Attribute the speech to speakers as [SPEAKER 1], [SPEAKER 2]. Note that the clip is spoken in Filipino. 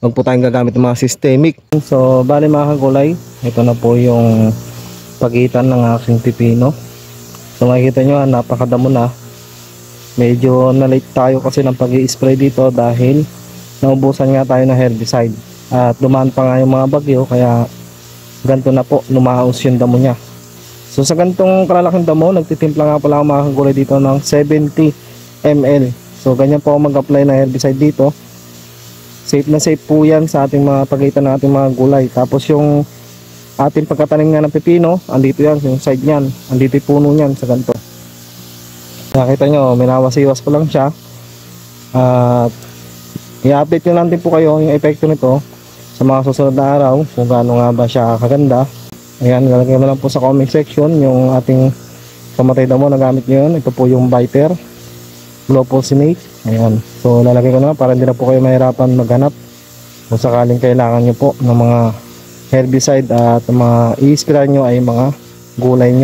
[SPEAKER 1] wag po tayong gagamit ng mga systemic. So bali mga kagulay, ito na po yung pagitan ng aking pipino. So makikita nyo, napakadamo na. Medyo na late tayo kasi ng pag-i-spray dito dahil naubusan nga tayo ng herbicide at dumaan pa nga yung mga bagyo, kaya ganito na po, lumaos yung damo nya. So sa ganitong kalalaking damo, nagtitimpla nga pala ako mga kagulay dito ng 70 ml. So ganyan po ako mag-apply ng herbicide dito. Safe na safe po yan sa ating mga pagitan ng ating mga gulay. Tapos yung ating pagkatanim nga ng pepino, andito yan, yung side nyan, andito yung puno nyan sa ganito. Nakita nyo, minawasiwas ko lang siya. At i-update nyo lang din po kayo yung epekto nito sa mga susunod na araw, kung gaano nga ba siya kaganda. Ayan, lalagay mo lang po sa comment section yung ating pamatay damo na gamit nyo yun. Ito po yung Biter Glufosinate. Ayan, so lalagay ko na para hindi na po kayo mahirapan maghanap kung sakaling kailangan nyo po ng mga herbicide at mga i-spray nyo ay mga gulay nyo.